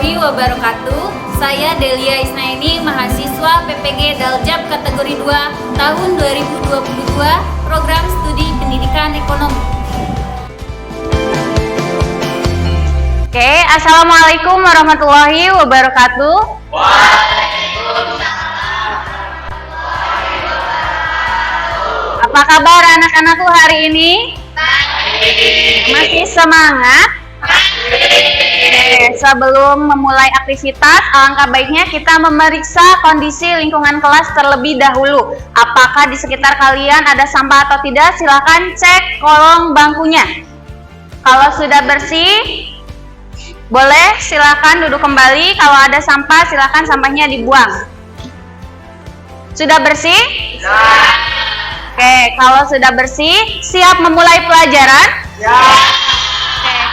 warahmatullahi wabarakatuh. Saya Delia Isnaini, mahasiswa PPG Daljab kategori 2 tahun 2022, program studi pendidikan ekonomi. Oke, assalamualaikum warahmatullahi wabarakatuh. Apa kabar anak-anakku hari ini? Masih semangat? Sebelum memulai aktivitas, alangkah baiknya kita memeriksa kondisi lingkungan kelas terlebih dahulu. Apakah di sekitar kalian ada sampah atau tidak? Silakan cek kolong bangkunya. Kalau sudah bersih, boleh silakan duduk kembali. Kalau ada sampah, silakan sampahnya dibuang. Sudah bersih? Oke, kalau sudah bersih, siap memulai pelajaran?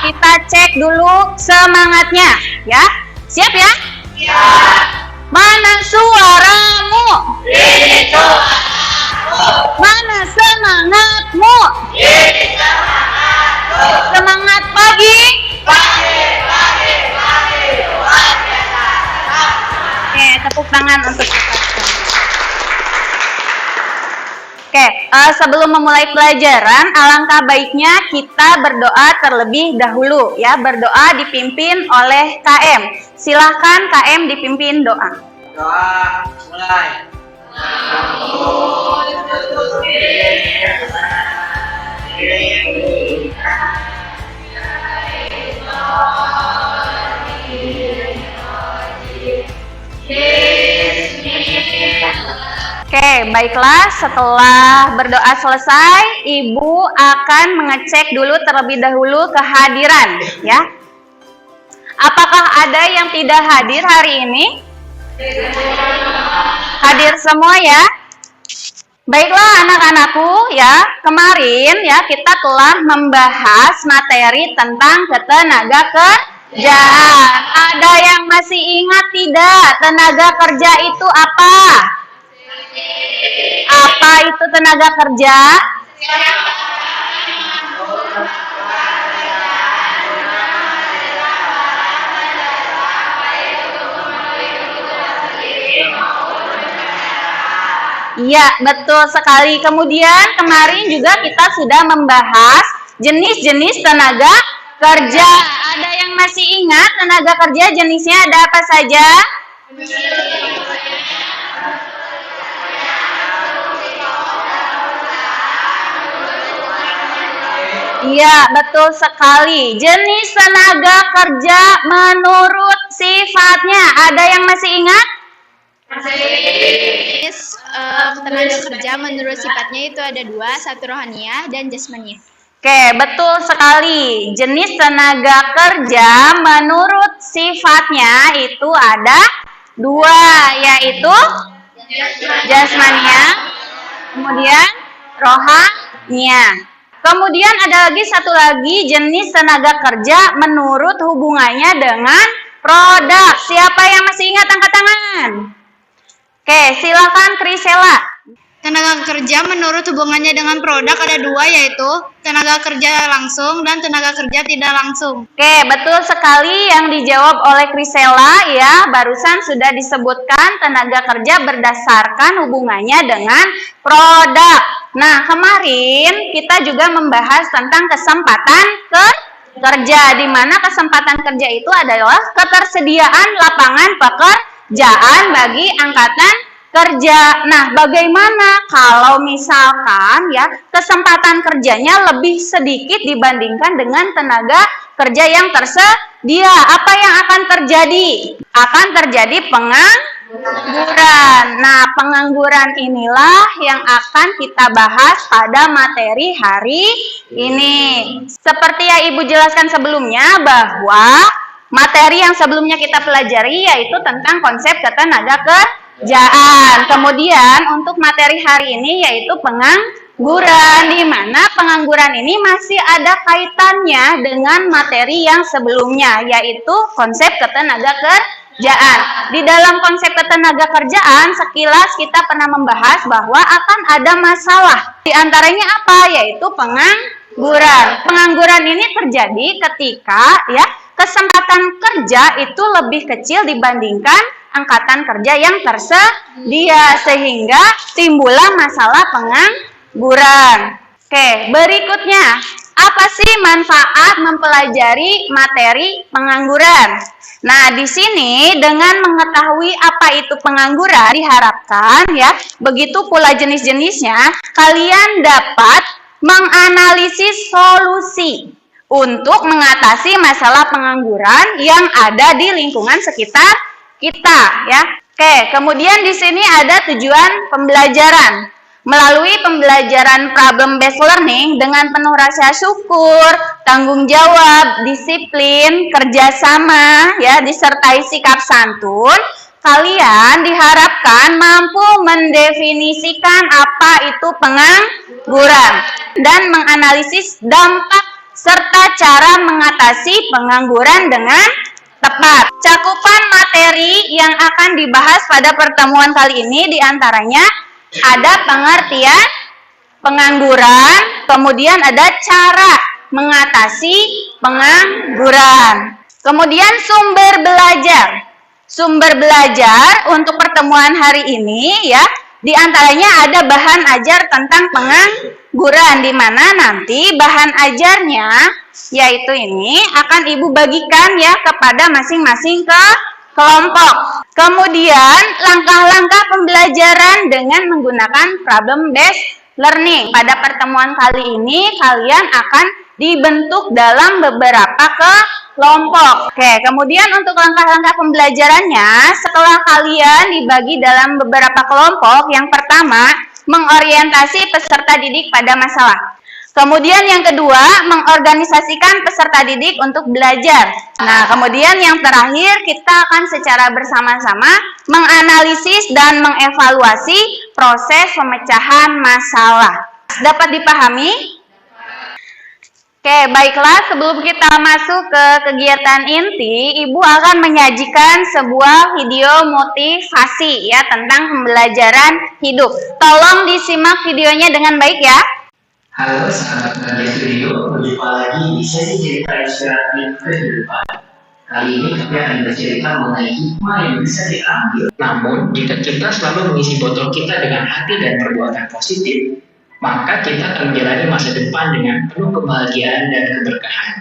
Kita cek dulu semangatnya, ya. Siap ya? Siap. Mana suaramu? Itu. Mana semangatmu? Ini semangatku. Semangat pagi? Pagi. Oke, tepuk tangan untuk kita. Oke, sebelum memulai pelajaran, alangkah baiknya kita berdoa terlebih dahulu, ya. Berdoa dipimpin oleh KM. Silahkan KM dipimpin doa. Doa mulai. Oke, baiklah, setelah berdoa selesai, Ibu akan mengecek dulu terlebih dahulu kehadiran, ya. Apakah ada yang tidak hadir hari ini? Hadir semua ya? Baiklah anak-anakku, ya, kemarin ya kita telah membahas materi tentang ketenaga kerjaan. Ada yang masih ingat tidak? Tenaga kerja itu apa? Apa itu tenaga kerja? Iya, betul sekali. Kemudian kemarin juga kita sudah membahas jenis-jenis tenaga kerja. Ada yang masih ingat tenaga kerja jenisnya ada apa saja? Iya, betul sekali. Jenis tenaga kerja menurut sifatnya. Ada yang masih ingat? Jenis tenaga kerja menurut sifatnya itu ada dua, satu rohaniah dan jasmaniah. Oke, betul sekali. Jenis tenaga kerja menurut sifatnya itu ada dua, yaitu jasmaniah, kemudian rohaniah. Kemudian ada lagi satu lagi jenis tenaga kerja menurut hubungannya dengan produk. Siapa yang masih ingat angkat tangan? Oke, silakan Krisela. Tenaga kerja menurut hubungannya dengan produk ada dua, yaitu tenaga kerja langsung dan tenaga kerja tidak langsung. Oke, betul sekali yang dijawab oleh Krisela, ya. Barusan sudah disebutkan tenaga kerja berdasarkan hubungannya dengan produk. Nah, kemarin kita juga membahas tentang kesempatan kerja, di mana kesempatan kerja itu adalah ketersediaan lapangan pekerjaan bagi angkatan kerja. Nah, bagaimana kalau misalkan ya kesempatan kerjanya lebih sedikit dibandingkan dengan tenaga kerja yang tersedia? Apa yang akan terjadi? Akan terjadi pengangguran. Nah, pengangguran inilah yang akan kita bahas pada materi hari ini. Seperti yang Ibu jelaskan sebelumnya bahwa materi yang sebelumnya kita pelajari yaitu tentang konsep ketenaga kerjaan. Kemudian untuk materi hari ini yaitu pengangguran, di mana pengangguran ini masih ada kaitannya dengan materi yang sebelumnya yaitu konsep ketenaga kerjaan. Di dalam konsep ketenaga kerjaan sekilas kita pernah membahas bahwa akan ada masalah. Di antaranya apa? Yaitu pengangguran. Pengangguran ini terjadi ketika ya kesempatan kerja itu lebih kecil dibandingkan angkatan kerja yang tersedia, sehingga timbullah masalah pengangguran. Oke, berikutnya, apa sih manfaat mempelajari materi pengangguran? Nah, di sini dengan mengetahui apa itu pengangguran diharapkan ya, begitu pula jenis-jenisnya, kalian dapat menganalisis solusi untuk mengatasi masalah pengangguran yang ada di lingkungan sekitar kita ya. Oke, kemudian di sini ada tujuan pembelajaran. Melalui pembelajaran problem based learning dengan penuh rasa syukur, tanggung jawab, disiplin, kerjasama, ya, disertai sikap santun, kalian diharapkan mampu mendefinisikan apa itu pengangguran dan menganalisis dampak serta cara mengatasi pengangguran dengan tepat. Cakupan materi yang akan dibahas pada pertemuan kali ini diantaranya ada pengertian pengangguran, kemudian ada cara mengatasi pengangguran. Kemudian sumber belajar. Sumber belajar untuk pertemuan hari ini ya, diantaranya ada bahan ajar tentang pengangguran, di mana nanti bahan ajarnya yaitu ini akan Ibu bagikan ya kepada masing-masing kelompok. Kemudian langkah-langkah pembelajaran dengan menggunakan problem based learning. Pada pertemuan kali ini kalian akan dibentuk dalam beberapa kelompok. Oke, kemudian untuk langkah-langkah pembelajarannya, setelah kalian dibagi dalam beberapa kelompok, yang pertama mengorientasi peserta didik pada masalah. Kemudian yang kedua, mengorganisasikan peserta didik untuk belajar. Nah, kemudian yang terakhir, kita akan secara bersama-sama menganalisis dan mengevaluasi proses pemecahan masalah. Dapat dipahami? Oke, baiklah, sebelum kita masuk ke kegiatan inti, Ibu akan menyajikan sebuah video motivasi ya tentang pembelajaran hidup. Tolong disimak videonya dengan baik ya. Halo sahabat Kerja Studio, berjumpa lagi di sesi cerita inspiratif kehidupan. Kali ini kami akan bercerita mengenai hikmah yang bisa diambil. Namun, jika kita selalu mengisi botol kita dengan hati dan perbuatan positif, maka kita akan menjalani masa depan dengan penuh kebahagiaan dan keberkahan.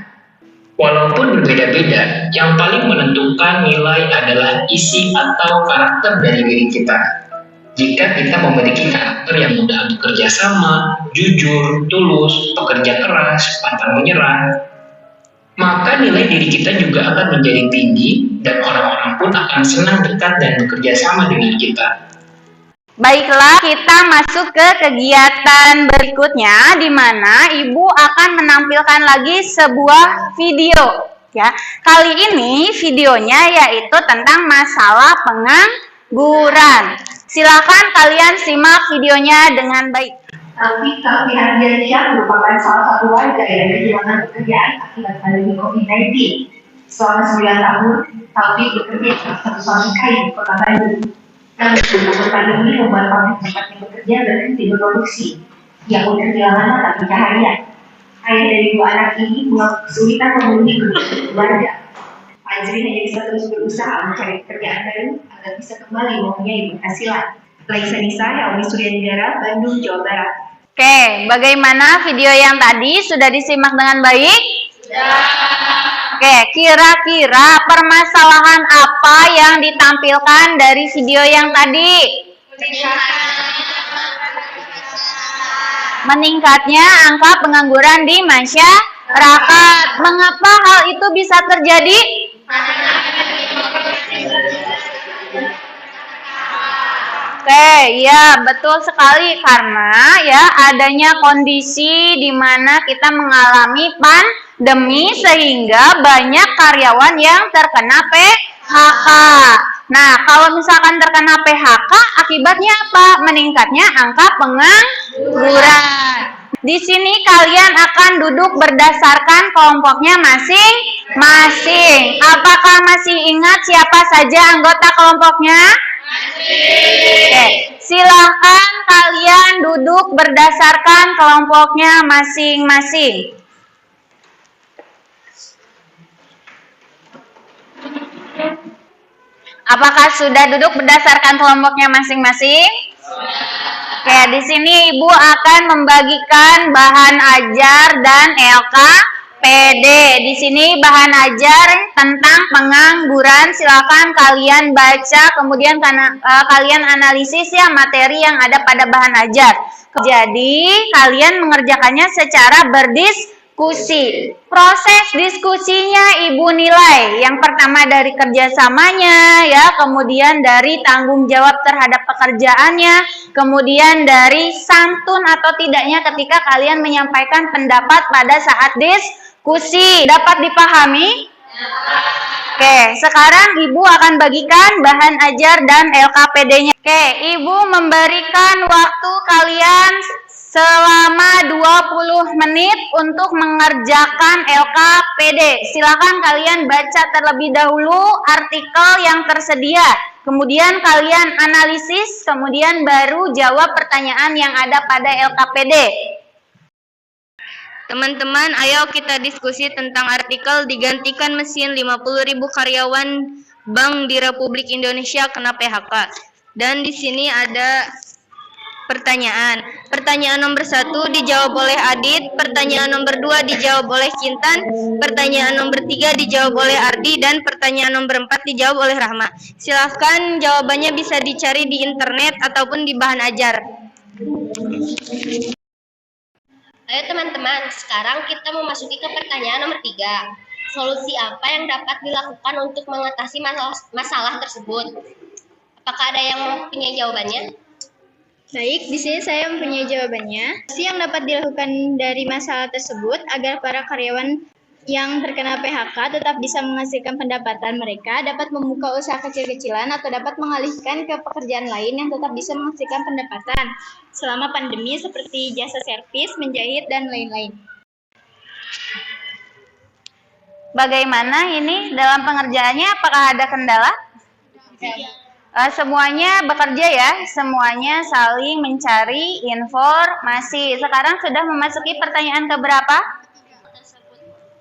Walaupun berbeda-beda, yang paling menentukan nilai adalah isi atau karakter dari diri kita. Jika kita memiliki karakter yang mudah untuk bekerja sama, jujur, tulus, pekerja keras, pantang menyerah, maka nilai diri kita juga akan menjadi tinggi dan orang-orang pun akan senang dekat dan bekerja sama dengan kita. Baiklah, kita masuk ke kegiatan berikutnya, di mana Ibu akan menampilkan lagi sebuah video. Ya, kali ini videonya yaitu tentang masalah pengangguran. Silakan kalian simak videonya dengan baik. Taufik Hadiansyah merupakan salah satu warga yang kehilangan pekerjaan akibat pandemi COVID-19. Selama 9 tahun, Taufik bekerja di satu pabrik kayu di Kota Bandung. Namun, pandemi membuat pabrik tempatnya bekerja berhenti berproduksi. Ia pun kehilangan mata pencaharian. Ayah dari 2 anak ini mengalami kesulitan memenuhi kebutuhan keluarga. Fajri hanya bisa terus berusaha mencari pekerjaan baru agar bisa kembali mempunyai penghasilan. Laisa Nisa, Yaumi Suryandara, Bandung, Jawa Barat. Oke, bagaimana video yang tadi? Sudah disimak dengan baik? Oke, kira-kira permasalahan apa yang ditampilkan dari video yang tadi? Meningkatnya angka pengangguran di masyarakat. Mengapa hal itu bisa terjadi? Oke, ya betul sekali, karena ya adanya kondisi di mana kita mengalami pandemi sehingga banyak karyawan yang terkena PHK. Nah, kalau misalkan terkena PHK, akibatnya apa? Meningkatnya angka pengangguran. Di sini kalian akan duduk berdasarkan kelompoknya masing-masing. Apakah masih ingat siapa saja anggota kelompoknya? Oke, silahkan kalian duduk berdasarkan kelompoknya masing-masing. Apakah sudah duduk berdasarkan kelompoknya masing-masing? Oke, di sini Ibu akan membagikan bahan ajar dan LKPD. Di sini bahan ajar tentang pengangguran. Silakan kalian baca, kemudian kalian analisis ya materi yang ada pada bahan ajar. Jadi, kalian mengerjakannya secara berdiskusi. Proses diskusinya Ibu nilai. Yang pertama dari kerjasamanya, ya, kemudian dari tanggung jawab terhadap pekerjaannya, kemudian dari santun atau tidaknya ketika kalian menyampaikan pendapat pada saat diskusi. Dapat dipahami? Oke, sekarang Ibu akan bagikan bahan ajar dan LKPD-nya. Oke, Ibu memberikan waktu kalian selama 20 menit untuk mengerjakan LKPD. Silakan kalian baca terlebih dahulu artikel yang tersedia. Kemudian kalian analisis, kemudian baru jawab pertanyaan yang ada pada LKPD. Teman-teman, ayo kita diskusi tentang artikel digantikan mesin 50.000 karyawan bank di Republik Indonesia kena PHK. Dan di sini ada pertanyaan. Pertanyaan nomor 1 dijawab oleh Adit, pertanyaan nomor 2 dijawab oleh Kintan, pertanyaan nomor 3 dijawab oleh Ardi, dan pertanyaan nomor 4 dijawab oleh Rahma. Silahkan jawabannya bisa dicari di internet ataupun di bahan ajar. Ayo teman-teman, sekarang kita memasuki ke pertanyaan nomor 3. Solusi apa yang dapat dilakukan untuk mengatasi masalah tersebut? Apakah ada yang mempunyai jawabannya? Baik, di sini saya mempunyai jawabannya. Solusi yang dapat dilakukan dari masalah tersebut agar para karyawan yang terkena PHK tetap bisa menghasilkan pendapatan mereka, dapat membuka usaha kecil-kecilan atau dapat mengalihkan ke pekerjaan lain yang tetap bisa menghasilkan pendapatan selama pandemi seperti jasa servis, menjahit, dan lain-lain. Bagaimana ini dalam pengerjaannya? Apakah ada kendala? Semuanya bekerja ya, semuanya saling mencari informasi. Sekarang sudah memasuki pertanyaan keberapa?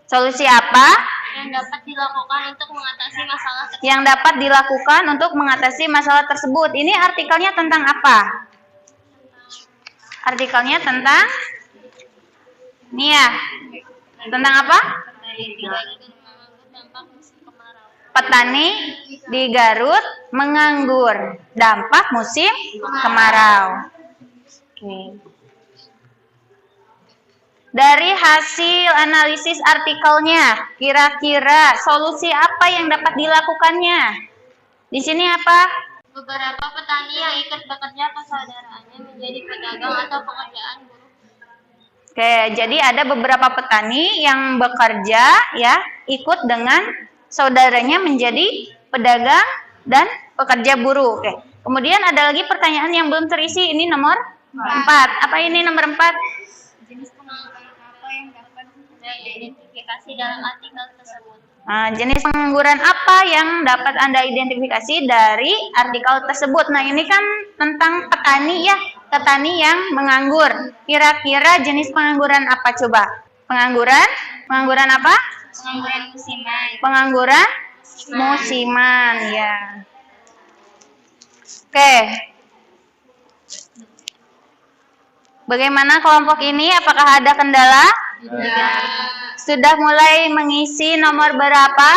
Solusi apa? Yang dapat dilakukan untuk mengatasi masalah tersebut. Yang dapat dilakukan untuk mengatasi masalah tersebut. Ini artikelnya tentang apa? Artikelnya tentang ini ya. Tentang apa? Petani di Garut menganggur, dampak musim kemarau. Oke. Dari hasil analisis artikelnya, kira-kira solusi apa yang dapat dilakukannya? Di sini apa? Beberapa petani yang ikut bekerja kesaudaraannya menjadi pedagang atau pekerjaan buruh. Oke, jadi ada beberapa petani yang bekerja ya, ikut dengan saudaranya menjadi pedagang dan pekerja buruh. Oke. Kemudian ada lagi pertanyaan yang belum terisi, ini nomor 4. Apa ini nomor 4? Jenis pengangguran apa yang dapat diidentifikasi dalam artikel tersebut? Nah, jenis pengangguran apa yang dapat Anda identifikasi dari artikel tersebut? Nah, ini kan tentang petani ya, petani yang menganggur. Kira-kira jenis pengangguran apa coba? Pengangguran apa? Pengangguran musiman. Pengangguran musiman, ya. Oke. Bagaimana kelompok ini? Apakah ada kendala? Sudah mulai mengisi nomor berapa?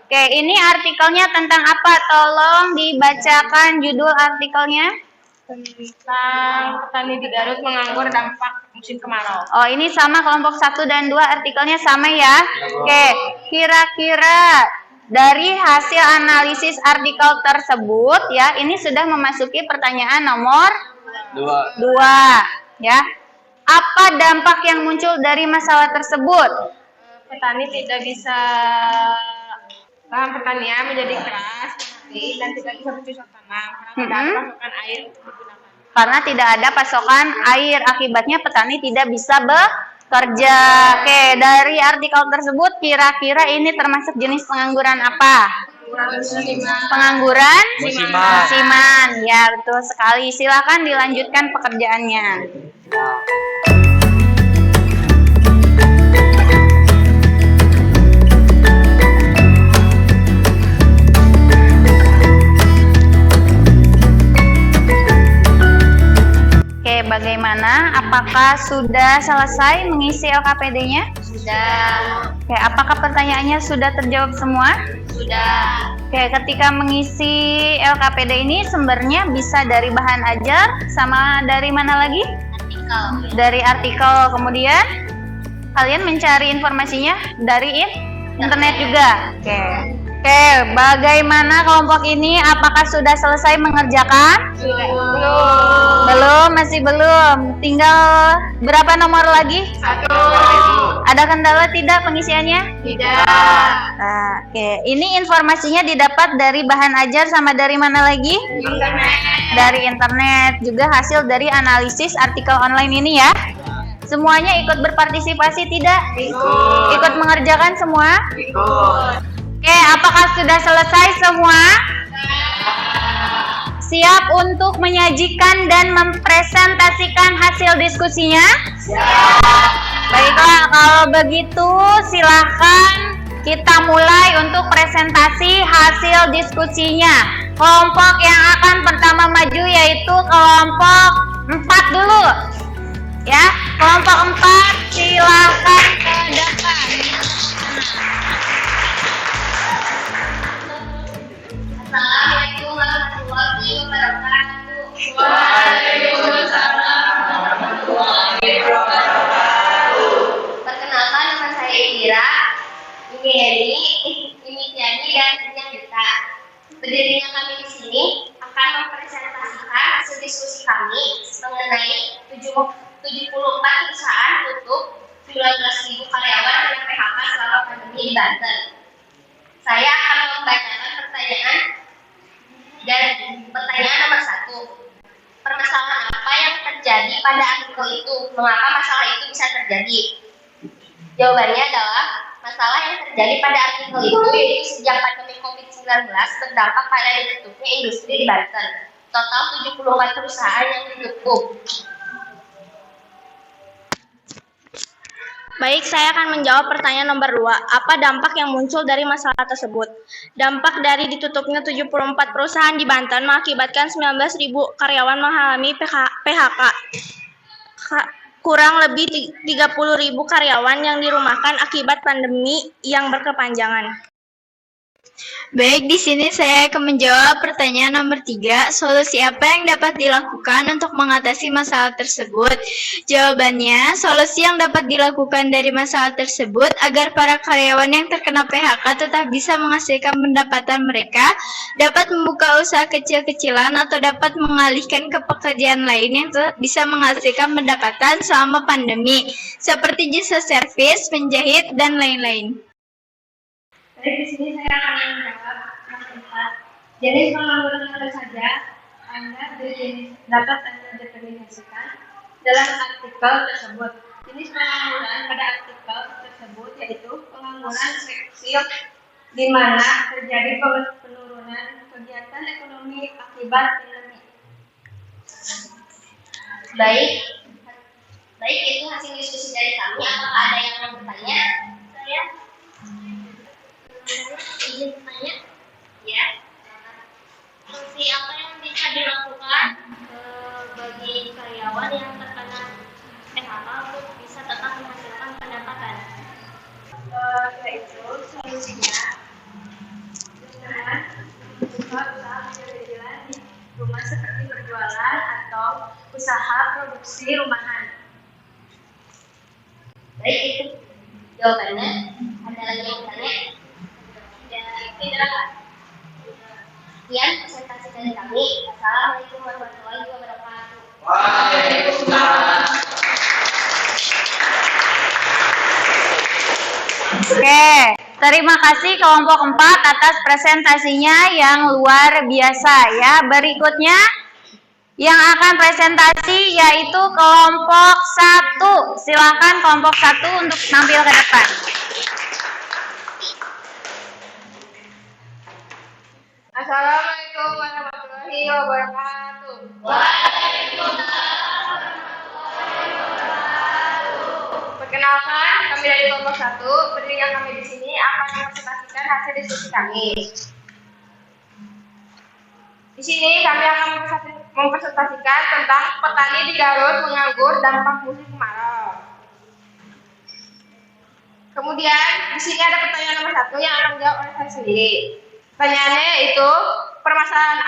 Oke, ini artikelnya tentang apa? Tolong dibacakan judul artikelnya. Tentang petani di Garut menganggur dampak musim kemarau. Oh, ini sama kelompok 1 dan 2 artikelnya sama ya. Oke, kira-kira dari hasil analisis artikel tersebut ya, ini sudah memasuki pertanyaan nomor 2 ya. Apa dampak yang muncul dari masalah tersebut? Petani tidak bisa, lahan pertanian menjadi keras dan tidak bisa bercocok tanam karena tidak ada pasokan air untuk digunakan. Karena tidak ada pasokan air, akibatnya petani tidak bisa bekerja. Oke, dari artikel tersebut kira-kira ini termasuk jenis pengangguran apa? Pengangguran musiman. Ya, betul sekali. Silakan dilanjutkan pekerjaannya. bagaimana? Apakah sudah selesai mengisi LKPD-nya? Sudah. Oke, apakah pertanyaannya sudah terjawab semua? Sudah. Oke, ketika mengisi LKPD ini sumbernya bisa dari bahan ajar sama dari mana lagi? Artikel. Dari artikel. Kemudian kalian mencari informasinya dari internet juga. Oke. Oke, bagaimana kelompok ini? Apakah sudah selesai mengerjakan? Belum, masih belum. Tinggal berapa nomor lagi? 1. Ada kendala tidak pengisiannya? Tidak. Nah, oke. Ini informasinya didapat dari bahan ajar sama dari mana lagi? Internet. Dari internet. Juga hasil dari analisis artikel online ini ya. Semuanya ikut berpartisipasi tidak? Ikut mengerjakan semua? Ikut. Oke, apakah sudah selesai semua? Siap untuk menyajikan dan mempresentasikan hasil diskusinya? Baiklah, kalau begitu silahkan kita mulai untuk presentasi hasil diskusinya. Kelompok yang akan pertama maju yaitu kelompok 4 dulu. Ya, kelompok 4 silahkan ke depan. Assalamualaikum warahmatullahi wabarakatuh. Waalaikumsalam warahmatullahi wabarakatuh. Perkenalkan, nama saya Indira, ini Heni, ini Tiani, dan ini Gita. Berdirinya kami di sini akan mempresentasikan hasil diskusi kami mengenai 74 perusahaan tutup, 19.000 karyawan yang PHK selama pandemi di Banten. Saya akan membacakan pertanyaan dan pertanyaan nomor 1. Permasalahan apa yang terjadi pada artikel itu? Mengapa masalah itu bisa terjadi? Jawabannya adalah masalah yang terjadi pada artikel itu yaitu sejak pandemi COVID-19 berdampak pada ditutupnya industri di Banten. Total 74 perusahaan yang ditutup. Baik, saya akan menjawab pertanyaan nomor 2. Apa dampak yang muncul dari masalah tersebut? Dampak dari ditutupnya 74 perusahaan di Banten mengakibatkan 19.000 karyawan mengalami PHK. Kurang lebih 30.000 karyawan yang dirumahkan akibat pandemi yang berkepanjangan. Baik, di sini saya akan menjawab pertanyaan nomor 3. Solusi apa yang dapat dilakukan untuk mengatasi masalah tersebut? Jawabannya, solusi yang dapat dilakukan dari masalah tersebut agar para karyawan yang terkena PHK tetap bisa menghasilkan pendapatan mereka, dapat membuka usaha kecil-kecilan atau dapat mengalihkan ke pekerjaan lain yang tetap bisa menghasilkan pendapatan selama pandemi, seperti jasa servis, penjahit, dan lain-lain. Baik, di sini saya akan menjawab nomor 4. Jenis pengangguran apa saja dapat Anda definisikan dalam artikel tersebut. Jenis pengangguran pada artikel tersebut yaitu pengangguran seksual di mana terjadi penurunan kegiatan ekonomi akibat pandemi. Baik, itu hasil diskusi dari kami. Apakah ada yang mau bertanya? Saya izin bertanya. Ya. Solusi apa yang bisa dilakukan bagi karyawan yang terkena PHK untuk bisa tetap menghasilkan pendapatan? Yaitu solusinya dengan membuka usaha kecil-kecilan di rumah seperti berjualan atau usaha produksi rumahan. Baik, itu jawabannya. Ada lagi yang bertanya? Tidak. Sekian presentasi dari kami. Assalamualaikum warahmatullahi wabarakatuh. Waalaikumsalam. Oke, terima kasih kelompok 4 atas presentasinya yang luar biasa ya. Berikutnya yang akan presentasi yaitu kelompok 1. Silakan kelompok 1 untuk tampil ke depan. Assalamualaikum warahmatullahi wabarakatuh. Perkenalkan, kami dari kelompok 1. Berdirinya kami di sini akan mempresentasikan hasil diskusi kami. Di sini kami akan mempresentasikan tentang petani di Garut menganggur dampak musim kemarau. Kemudian di sini ada pertanyaan nomor 1 yang akan dijawab oleh saya sendiri. Pertanyaannya itu, permasalahan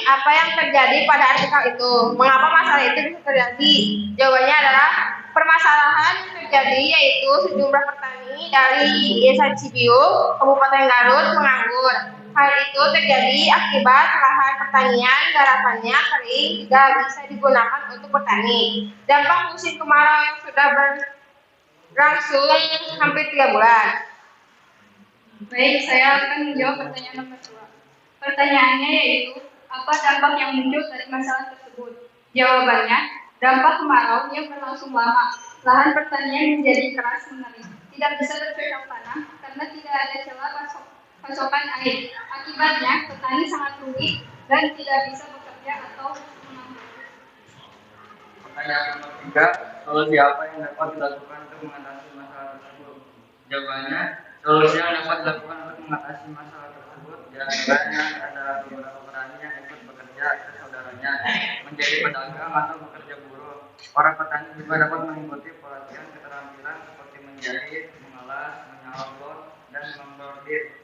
apa yang terjadi pada artikel itu? Mengapa masalah itu bisa terjadi? Jawabannya adalah permasalahan yang terjadi yaitu sejumlah petani dari Desa Cibiu, Kabupaten Garut menganggur. Hal itu terjadi akibat lahan pertanian garapannya kering tidak bisa digunakan untuk bertani. Dampak musim kemarau yang sudah berlangsung hampir 3 bulan. Baik, saya akan menjawab pertanyaan nomor 2. Pertanyaannya yaitu, apa dampak yang muncul dari masalah tersebut? Jawabannya, dampak kemarau yang berlangsung lama. Lahan pertanian menjadi keras mengering, tidak bisa bercocok tanam karena tidak ada celah pasokan air. Akibatnya, petani sangat rugi dan tidak bisa bekerja atau menambah. Pertanyaan nomor 3, solusi apa yang dapat dilakukan untuk mengatasi masalah tersebut? Jawabannya, solusi yang dapat dilakukan untuk mengatasi masalah tersebut diantaranya adalah beberapa petani yang ikut bekerja ke saudaranya menjadi pedagang atau bekerja buruh. Para petani juga dapat mengikuti pelatihan keterampilan seperti menjahit, mengelas, menyalur, dan membordir.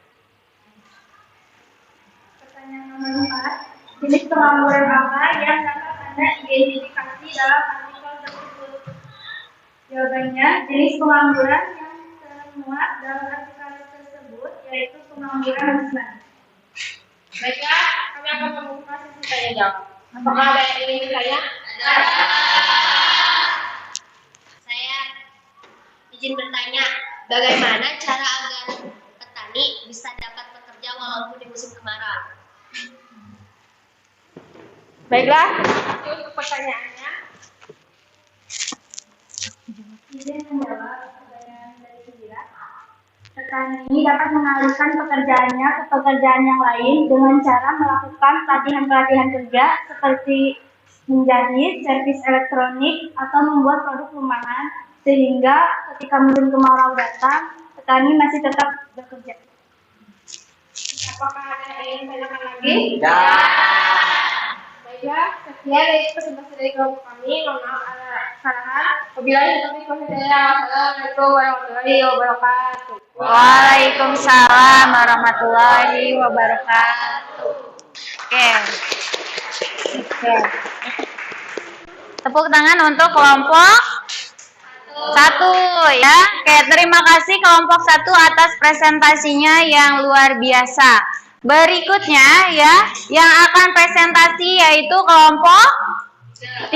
Pertanyaan nomor 4, jenis pengangguran apa yang dapat Anda identifikasi dalam artikel tersebut? Jawabannya, jenis pengangguran yang termuat dalam artikel tersebut yaitu pengangguran musiman. Baiklah, kami akan membuka sesi tanya jawab. Apakah ada yang ingin bertanya? Saya izin bertanya, bagaimana cara agar petani bisa dapat bekerja walaupun di musim kemarau? Baiklah, itu untuk pertanyaannya. Izin menjawab pertanyaan dari 9. Petani dapat mengalihkan pekerjaannya ke pekerjaan yang lain dengan cara melakukan pelatihan-pelatihan kerja seperti menjahit, servis elektronik, atau membuat produk rumahan sehingga ketika musim kemarau datang, petani masih tetap bekerja. Apakah ada yang ingin tanyakan lagi? Ya. Baiklah, sekian dari presentasi dari kelompok kami. Mohon maaf ada kesalahan. Wabillahi taufiq wal hidayah. Wassalamualaikum warahmatullahi wabarakatuh. Waalaikumsalam warahmatullahi wabarakatuh. Oke. Tepuk tangan untuk kelompok 1 ya. Oke, terima kasih kelompok 1 atas presentasinya yang luar biasa. Berikutnya ya, yang akan presentasi yaitu kelompok 3.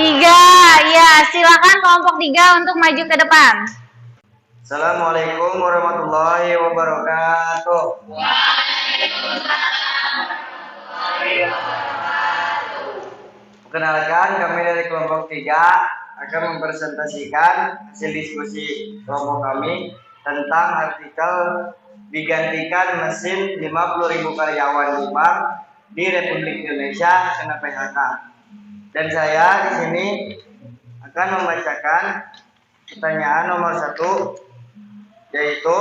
Ya, silakan kelompok 3 untuk maju ke depan. Assalamualaikum warahmatullahi wabarakatuh. Perkenalkan, kami dari kelompok 3 akan mempresentasikan hasil diskusi kelompok kami tentang artikel digantikan mesin 50.000 karyawan di bank di Republik Indonesia kena PHK. Dan saya di sini akan membacakan pertanyaan nomor 1, yaitu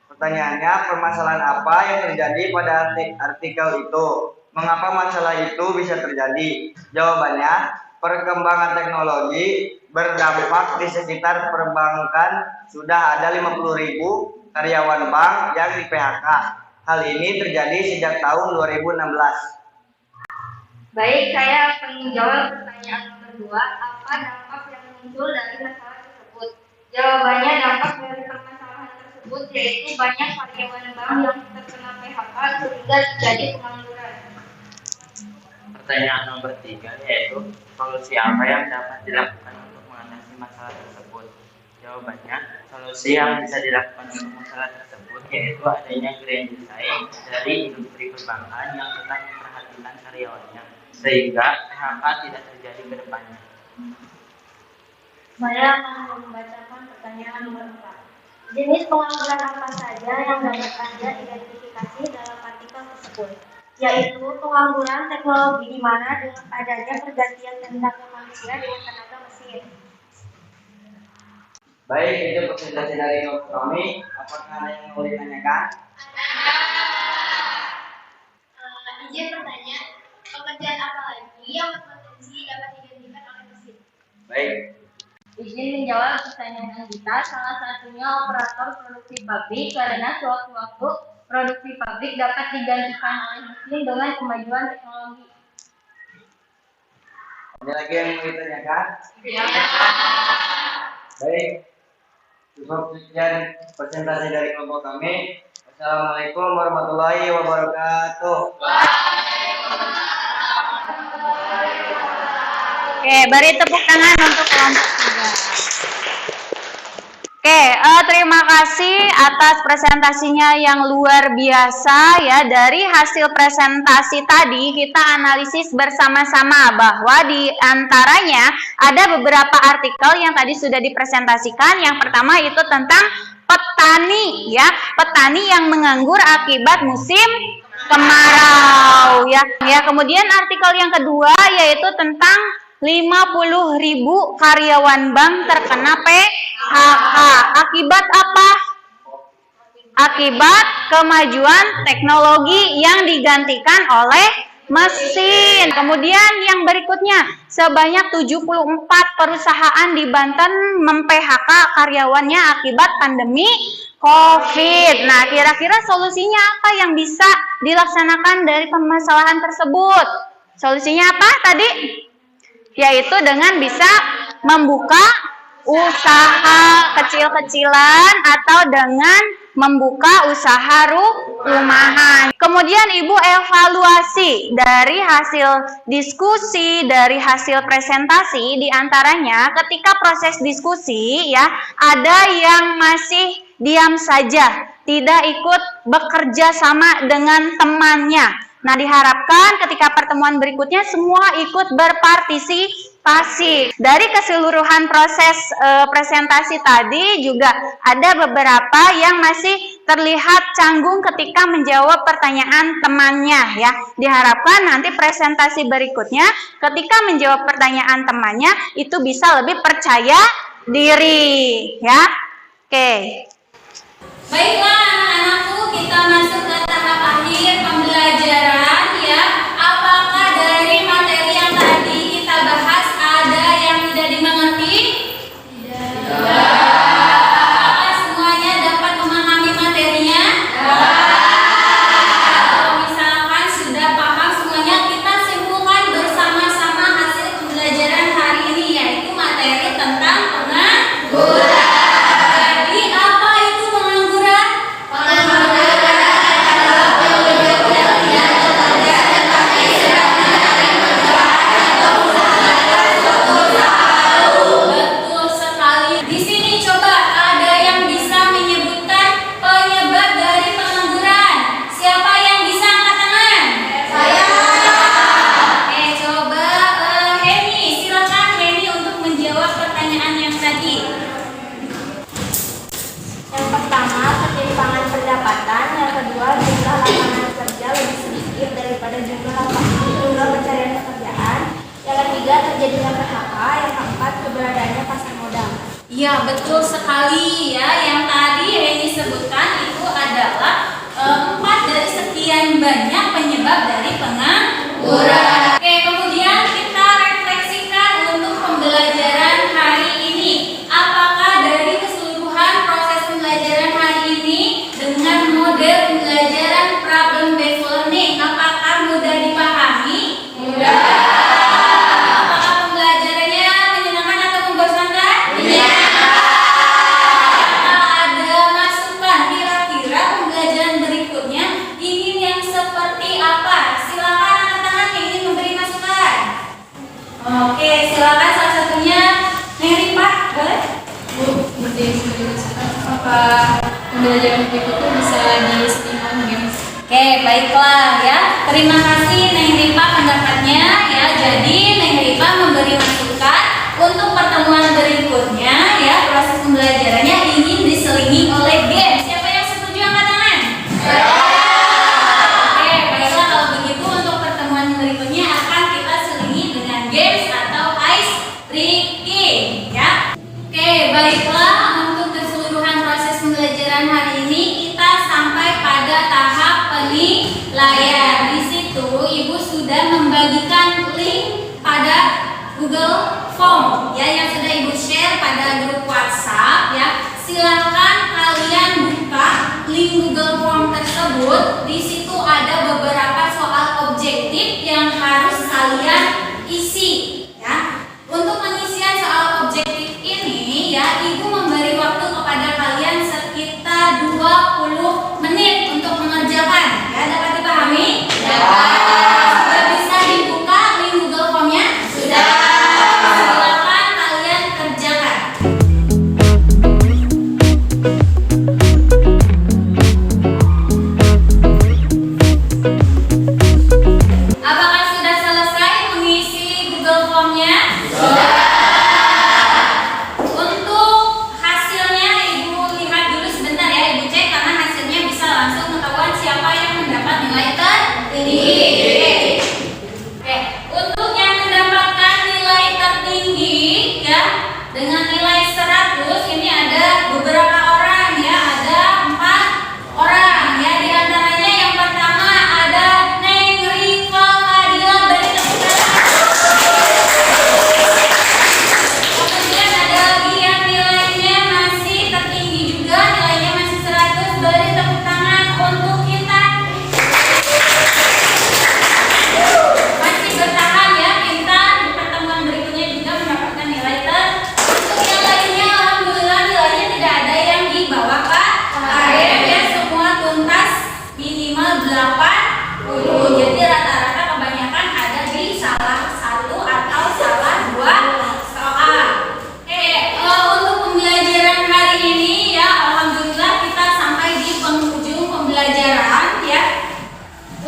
pertanyaannya, permasalahan apa yang terjadi pada artikel itu? Mengapa masalah itu bisa terjadi? Jawabannya, perkembangan teknologi berdampak di sekitar perbankan. Sudah ada 50.000 karyawan bank yang di PHK. Hal ini terjadi sejak tahun 2016. Baik, saya akan menjawab pertanyaan nomor 2. Apa dampak yang muncul dari masalah tersebut? Jawabannya, dampak dari permasalahan tersebut yaitu banyak karyawan bank yang terkena PHK sehingga terjadi pengangguran. Pertanyaan nomor 3 yaitu solusi apa yang dapat dilakukan untuk mengatasi masalah tersebut? Jawabannya, solusi yang bisa dilakukan untuk masalah tersebut yaitu adanya grand design dari industri perbankan yang tetap memperhatikan karyawannya sehingga PHK tidak terjadi ke depannya. Saya akan membacakan pertanyaan nomor 4. Jenis pengangguran apa saja yang dapat Anda identifikasi dalam artikel tersebut? Yaitu pengangguran teknologi di mana dengan adanya pergantian tenaga manusia dengan tenaga mesin. Baik, itu presentasi dari kami. Apakah ada yang mau ditanyakan? Izin bertanya, Pekerjaan apa lagi yang berpotensi dapat digantikan oleh mesin? Baik, Izin menjawab pertanyaan kita, salah satunya operator produksi pabrik, karena sewaktu-waktu produksi pabrik dapat digantikan oleh mesin dengan kemajuan teknologi. ada lagi yang mau ditanyakan? Baik, cukup sekian presentasi dari kelompok kami. Wassalamualaikum warahmatullahi wabarakatuh. Oke, beri tepuk tangan untuk kelompok 3. Oke, terima kasih atas presentasinya yang luar biasa ya. Dari hasil presentasi tadi kita analisis bersama-sama bahwa di antaranya ada beberapa artikel yang tadi sudah dipresentasikan. Yang pertama itu tentang petani ya, petani yang menganggur akibat musim kemarau ya. Kemudian artikel yang kedua yaitu tentang 50.000 karyawan bank terkena PHK. Akibat apa? Akibat kemajuan teknologi yang digantikan oleh mesin. Kemudian yang berikutnya, sebanyak 74 perusahaan di Banten mem-PHK karyawannya akibat pandemi COVID. Nah, kira-kira solusinya apa yang bisa dilaksanakan dari permasalahan tersebut? Solusinya apa tadi? Yaitu dengan bisa membuka usaha kecil-kecilan atau dengan membuka usaha rumahan. Kemudian Ibu evaluasi dari hasil diskusi, dari hasil presentasi, diantaranya ketika proses diskusi ya, ada yang masih diam saja, tidak ikut bekerja sama dengan temannya. Nah, diharapkan ketika pertemuan berikutnya semua ikut berpartisipasi. Dari keseluruhan proses presentasi tadi juga ada beberapa yang masih terlihat canggung ketika menjawab pertanyaan temannya ya. Diharapkan nanti presentasi berikutnya ketika menjawab pertanyaan temannya itu bisa lebih percaya diri ya. Oke. Baiklah anak-anakku, kita masuk ke tahap akhir pembelajaran ya. Apakah dari materi yang tadi kita bahas ada yang tidak dimengerti? Tidak. Apakah semuanya dapat memahami materinya? Kalau misalkan sudah paham semuanya, kita simpulkan bersama-sama hasil pembelajaran hari ini, yaitu materi tentang pengangguran. Terjadinya PHK, yang keempat keberadaannya pasar modal. Ya, betul sekali ya. Yang tadi Heni sebutkan itu adalah 4 dari sekian banyak penyebab dari pengangguran. Oke, kemudian kita refleksikan untuk pembelajaran hari ini. Apakah dari keseluruhan proses pembelajaran hari ini dengan model pembelajaran problem based learning, apakah mudah dipahami? Mudah. Oke, silakan salah satunya Neri Pak, boleh? Bu, apa pembelajaran berikutnya bisa diistimewakan games? Oke, baiklah ya. Terima kasih Neng Ripa pendapatnya ya. Jadi Neng Ripa memberi masukan untuk pertemuan berikutnya ya, proses pembelajarannya ingin diselingi oleh game. Siapa yang setuju angkat tangan? Oke, baiklah kalau begitu untuk pertemuan berikutnya akan kita selingi dengan games atau ice breaking ya. Oke, baiklah untuk keseluruhan proses pembelajaran hari ini kita sampai pada tahap penilaian. Di situ Ibu sudah sudah membagikan link pada Google Form ya yang sudah Ibu share pada grup WhatsApp ya. Silakan kalian buka link Google Form tersebut. Di situ ada beberapa soal objektif yang harus kalian isi ya. Untuk pengisian soal objektif ini ya, Ibu memberi waktu kepada kalian sekitar 20 menit untuk mengerjakan. Ya, dapat dipahami? Sudah bisa dibuka link Google Form-nya? Sudah. Silakan kalian kerjakan. Apakah sudah selesai mengisi Google Form-nya? Sudah. Untuk hasilnya Ibu lihat dulu sebentar ya, Ibu cek karena hasilnya bisa langsung ketahuan siapa yang mendapat nilai tertinggi. Oke, untuk yang mendapatkan nilai tertinggi ya dengan nilai 100 ini ada beberapa orang ya, ada 4 orang ya. Di antaranya yang pertama ada Neng Riva Fadila, beri tepuk tangan. Kemudian ada lagi yang nilainya masih tertinggi juga, nilainya masih 100, beri tepuk tangan untuk kita. Masih bertahan ya kita, di pertemuan berikutnya juga mendapatkan nilai untuk yang lainnya alhamdulillah nilainya tidak ada yang di bawah KM ya, semua tuntas minimal 80. Jadi rata-rata kebanyakan ada di salah satu atau salah 2 soal. Oke, untuk pembelajaran hari ini ya alhamdulillah kita sampai di penghujung pembelajaran ya.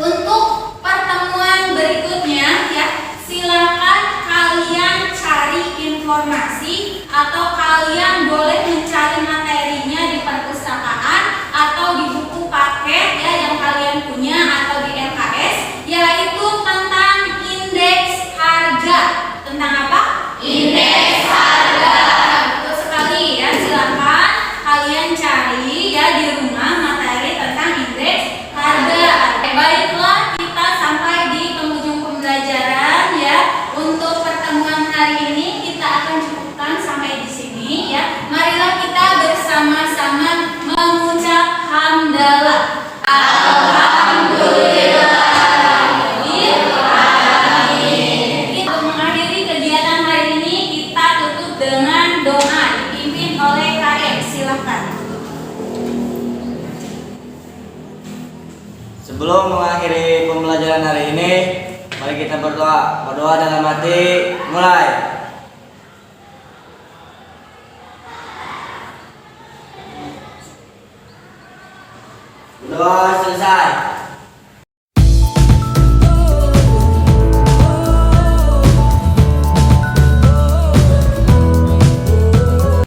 Untuk pertemuan berikutnya ya, silakan kalian cari informasi atau kalian boleh mencari materinya di perpustakaan atau di buku paket ya yang kalian punya atau di LKS, yaitu tentang indeks harga. Tentang apa? Indeks harga. Betul sekali ya, silakan kalian cari ya di rumah materi tentang indeks harga. Baiklah, kita sampai di penghujung pembelajaran ya. Untuk pertemuan hari ini kita akan cukupkan sampai di sini ya. Marilah kita bersama-sama mengucap hamdalah. Alhamdulillah. Untuk mengakhiri kegiatan hari ini kita tutup dengan doa dipimpin oleh KM. Silakan. Sebelum mengakhiri pembelajaran hari ini, mari kita berdoa. Berdoa dalam hati, mulai. Doa selesai.